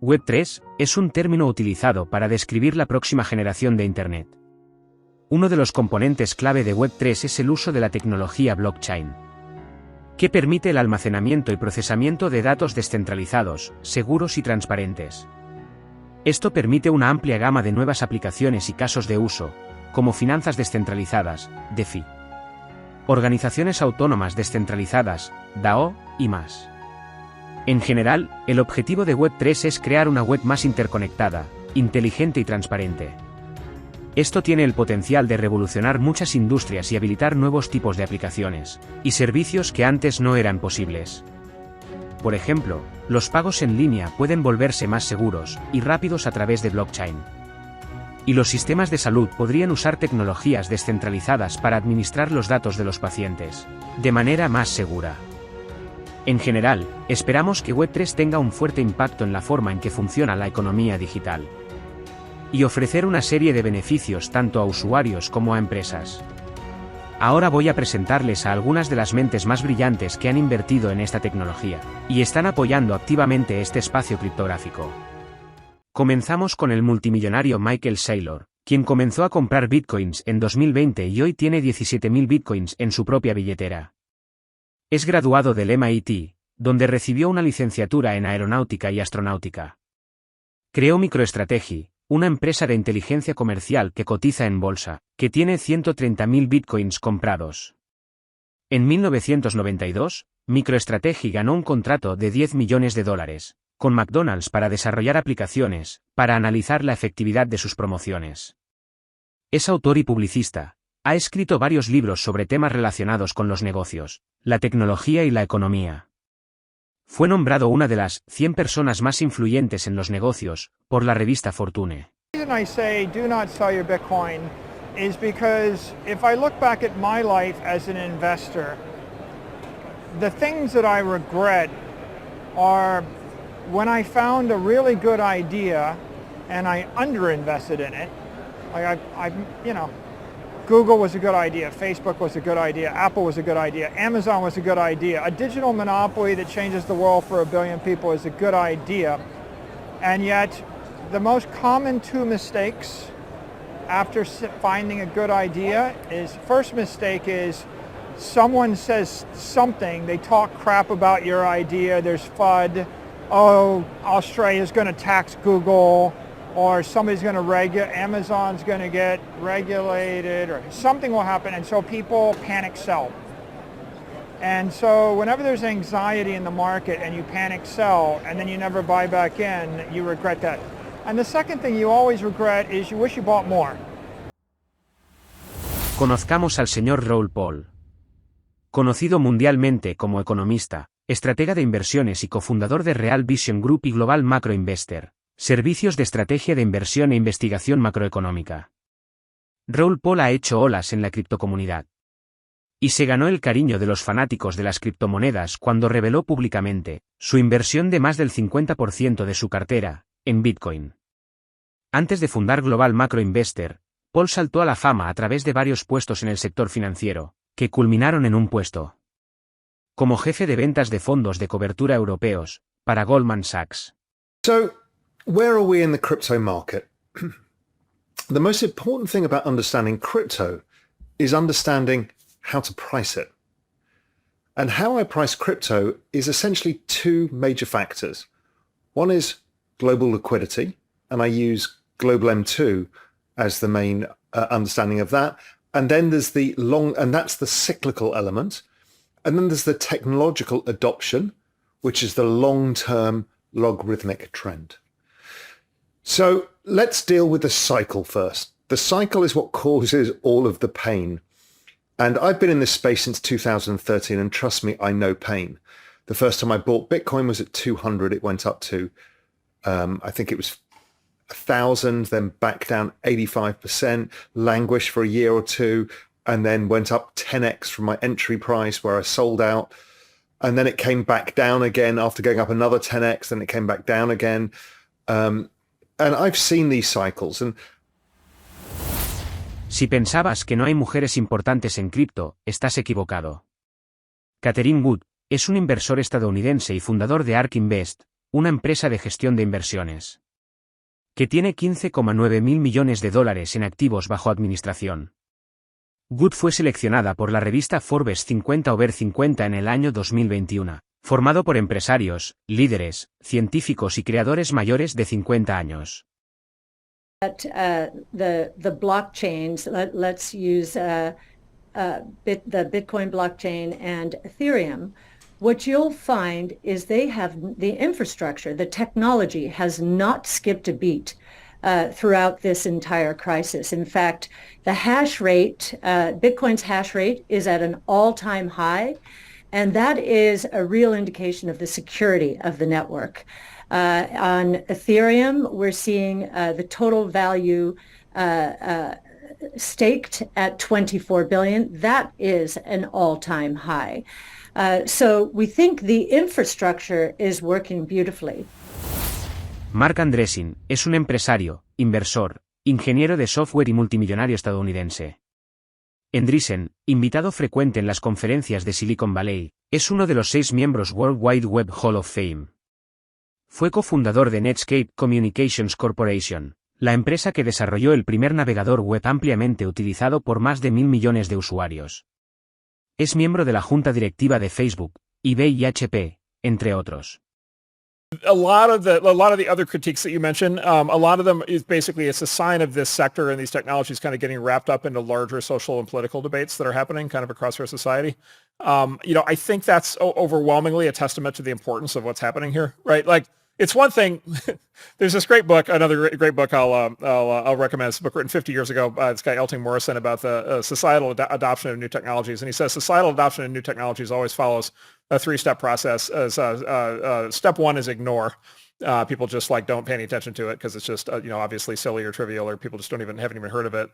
Web3 es un término utilizado para describir la próxima generación de Internet. Uno de los componentes clave de Web3 es el uso de la tecnología blockchain, que permite el almacenamiento y procesamiento de datos descentralizados, seguros y transparentes. Esto permite una amplia gama de nuevas aplicaciones y casos de uso, como finanzas descentralizadas, DeFi, organizaciones autónomas descentralizadas, DAO, y más. En general, el objetivo de Web3 es crear una web más interconectada, inteligente y transparente. Esto tiene el potencial de revolucionar muchas industrias y habilitar nuevos tipos de aplicaciones y servicios que antes no eran posibles. Por ejemplo, los pagos en línea pueden volverse más seguros y rápidos a través de blockchain. Y los sistemas de salud podrían usar tecnologías descentralizadas para administrar los datos de los pacientes de manera más segura. En general, esperamos que Web3 tenga un fuerte impacto en la forma en que funciona la economía digital y ofrecer una serie de beneficios tanto a usuarios como a empresas. Ahora voy a presentarles a algunas de las mentes más brillantes que han invertido en esta tecnología y están apoyando activamente este espacio criptográfico. Comenzamos con el multimillonario Michael Saylor, quien comenzó a comprar bitcoins en 2020 y hoy tiene 17.000 bitcoins en su propia billetera. Es graduado del MIT, donde recibió una licenciatura en aeronáutica y astronáutica. Creó MicroStrategy, una empresa de inteligencia comercial que cotiza en bolsa, que tiene 130.000 bitcoins comprados. En 1992, MicroStrategy ganó un contrato de $10 millones con McDonald's para desarrollar aplicaciones, para analizar la efectividad de sus promociones. Es autor y publicista. Ha escrito varios libros sobre temas relacionados con los negocios, la tecnología y la economía. Fue nombrado una de las 100 personas más influyentes en los negocios por la revista Fortune. The reason I say do not sell your Bitcoin is because if I look back at my life as an investor, the things that I regret are when I found a really good idea and I underinvested in it. Like Google was a good idea, Facebook was a good idea, Apple was a good idea, Amazon was a good idea. A digital monopoly that changes the world for 1 billion people is a good idea. And yet, the most common two mistakes after finding a good idea is, first mistake is someone says something, they talk crap about your idea, there's FUD, oh, Australia's going to tax Google, or somebody's going to Amazon's going to get regulated, or something will happen, and so people panic sell. And so whenever there's anxiety in the market and you panic sell and then you never buy back in, you regret that. And the second thing you always regret is you wish you bought more. Conozcamos al señor Raoul Pal. Conocido mundialmente como economista, estratega de inversiones y cofundador de Real Vision Group y Global Macro Investor, servicios de estrategia de inversión e investigación macroeconómica. Raoul Pal ha hecho olas en la criptocomunidad y se ganó el cariño de los fanáticos de las criptomonedas cuando reveló públicamente su inversión de más del 50% de su cartera en Bitcoin. Antes de fundar Global Macro Investor, Pal saltó a la fama a través de varios puestos en el sector financiero, que culminaron en un puesto como jefe de ventas de fondos de cobertura europeos para Goldman Sachs. Where are we in the crypto market? The most important thing about understanding crypto is understanding how to price it. And how I price crypto is essentially two major factors. One is global liquidity, and I use global M2 as the main understanding of that. And then there's and that's the cyclical element. And then there's the technological adoption, which is the long-term logarithmic trend. So let's deal with the cycle first. The cycle is what causes all of the pain. And I've been in this space since 2013, and trust me, I know pain. The first time I bought Bitcoin was at 200. It went up to, I think it was 1,000, then back down 85%, languished for a year or two, and then went up 10x from my entry price where I sold out. And then it came back down again after going up another 10x, then it came back down again. And I've seen these cycles. Si pensabas que no hay mujeres importantes en cripto, estás equivocado. Catherine Wood es un inversor estadounidense y fundador de ARK Invest, una empresa de gestión de inversiones, que tiene 15,9 mil millones de dólares en activos bajo administración. Good fue seleccionada por la revista Forbes 50 Over 50 en el año 2021, formado por empresarios, líderes, científicos y creadores mayores de 50 años. The blockchains, let's use the Bitcoin blockchain and Ethereum, what you'll find is they have the infrastructure, the technology has not skipped a beat throughout this entire crisis. In fact, the hash rate, Bitcoin's hash rate is at an all-time high, and that is a real indication of the security of the network. On Ethereum, we're seeing the total value staked at 24 billion. That is an all-time high. So we think the infrastructure is working beautifully. Marc Andreessen es un empresario, inversor, ingeniero de software y multimillonario estadounidense. Andreessen, invitado frecuente en las conferencias de Silicon Valley, es uno de los 6 miembros World Wide Web Hall of Fame. Fue cofundador de Netscape Communications Corporation, la empresa que desarrolló el primer navegador web ampliamente utilizado por más de 1.000 millones de usuarios. Es miembro de la junta directiva de Facebook, eBay y HP, entre otros. A lot of the other critiques that you mentioned, a lot of them is basically it's a sign of this sector and these technologies kind of getting wrapped up into larger social and political debates that are happening kind of across our society. I think that's overwhelmingly a testament to the importance of what's happening here, right? Like, it's one thing. There's this great book, another great book I'll recommend. It's a book written 50 years ago by this guy Elting Morrison about the societal adoption of new technologies, and he says societal adoption of new technologies always follows a 3-step process. Step 1 is ignore. People just don't pay any attention to it because it's just obviously silly or trivial, or people just haven't even heard of it.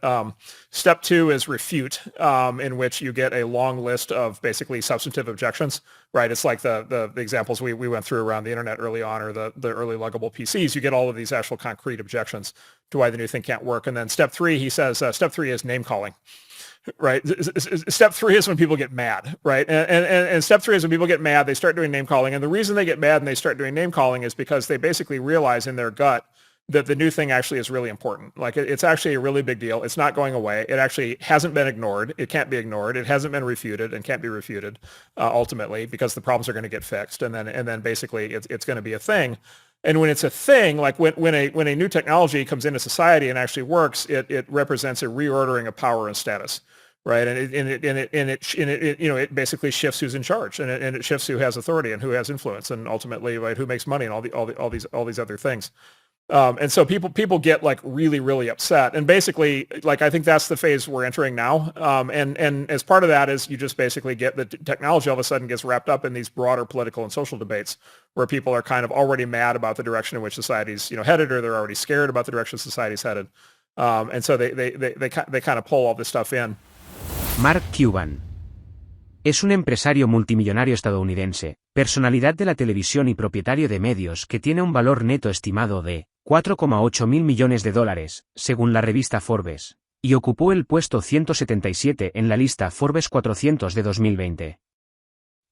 Step 2 is refute, in which you get a long list of basically substantive objections. Right, it's like the examples we went through around the internet early on, or the early luggable PCs. You get all of these actual concrete objections to why the new thing can't work. And then step 3, he says, step 3 is name calling. Right. Step 3 is when people get mad, right? And step 3 is when people get mad, they start doing name calling. And the reason they get mad and they start doing name calling is because they basically realize in their gut that the new thing actually is really important. Like, it's actually a really big deal. It's not going away. It actually hasn't been ignored. It can't be ignored. It hasn't been refuted and can't be refuted ultimately, because the problems are going to get fixed. And then basically it's going to be a thing. And when it's a thing, like when a new technology comes into society and actually works, it represents a reordering of power and status, right? And it basically shifts who's in charge, and it shifts who has authority and who has influence, and ultimately, right, who makes money, and all these other things. And so people get really, really upset. And basically, I think that's the phase we're entering now. And as part of that is you just basically get the technology all of a sudden gets wrapped up in these broader political and social debates where people are kind of already mad about the direction in which society's, headed, or they're already scared about the direction society's headed. And so they kind of pull all this stuff in. Mark Cuban es un empresario multimillonario estadounidense, personalidad de la televisión y propietario de medios que tiene un valor neto estimado de 4,8 mil millones de dólares, según la revista Forbes, y ocupó el puesto 177 en la lista Forbes 400 de 2020.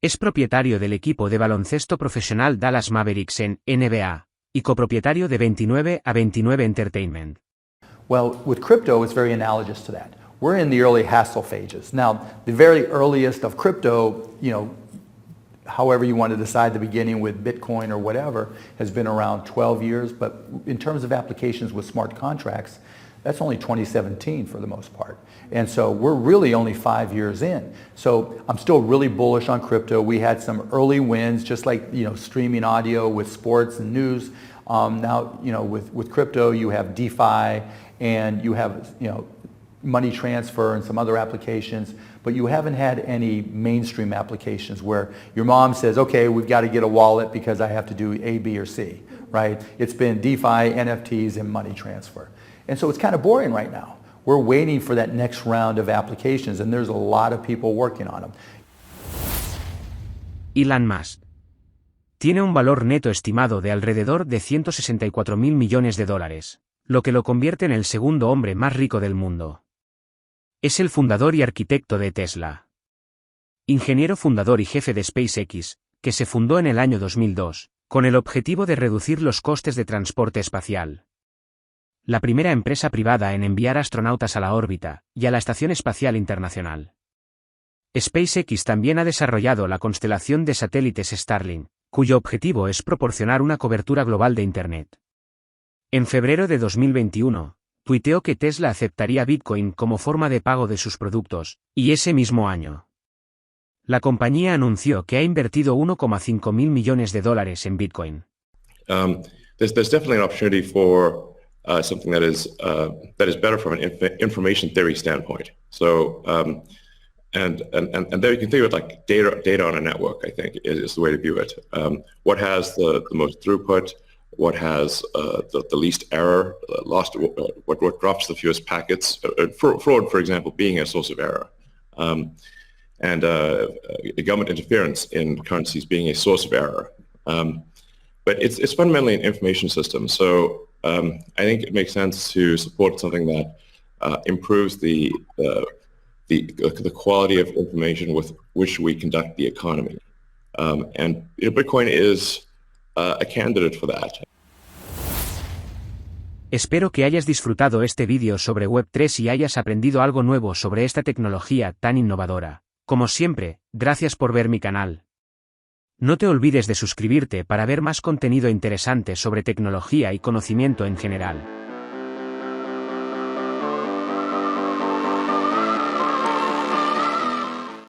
Es propietario del equipo de baloncesto profesional Dallas Mavericks en NBA, y copropietario de 29x29 Entertainment. Well, with crypto, it's very analogous to that. We're in the early hassle phases. Now, the very earliest of crypto, however you want to decide the beginning with Bitcoin or whatever, has been around 12 years. But in terms of applications with smart contracts, that's only 2017 for the most part. And so we're really only 5 years in. So I'm still really bullish on crypto. We had some early wins, just like, streaming audio with sports and news. Now, with crypto, you have DeFi, and you have, money transfer and some other applications, but you haven't had any mainstream applications where your mom says, okay, we've got to get a wallet because I have to do A, B, or C, right? It's been DeFi, NFTs, and money transfer. And so it's kind of boring right now. We're waiting for that next round of applications, and there's a lot of people working on them. Elon Musk tiene un valor neto estimado de alrededor de 164 mil millones de dólares, lo que lo convierte en el segundo hombre más rico del mundo. Es el fundador y arquitecto de Tesla. Ingeniero fundador y jefe de SpaceX, que se fundó en el año 2002, con el objetivo de reducir los costes de transporte espacial. La primera empresa privada en enviar astronautas a la órbita y a la Estación Espacial Internacional. SpaceX también ha desarrollado la constelación de satélites Starlink, cuyo objetivo es proporcionar una cobertura global de Internet. En febrero de 2021, tuiteó que Tesla aceptaría Bitcoin como forma de pago de sus productos, y ese mismo año, la compañía anunció que ha invertido 1,5 mil millones de dólares en Bitcoin. There's definitely an opportunity for something that is better from an information theory standpoint. So, and there you can think of it like data on a network, I think, is the way to view it. What has the most throughput? What has the least error? What drops the fewest packets? Fraud, for example, being a source of error. And government interference in currencies being a source of error. But it's fundamentally an information system. So I think it makes sense to support something that improves the quality of information with which we conduct the economy. And Bitcoin is a candidate for that. Espero que hayas disfrutado este vídeo sobre Web3 y hayas aprendido algo nuevo sobre esta tecnología tan innovadora. Como siempre, gracias por ver mi canal. No te olvides de suscribirte para ver más contenido interesante sobre tecnología y conocimiento en general.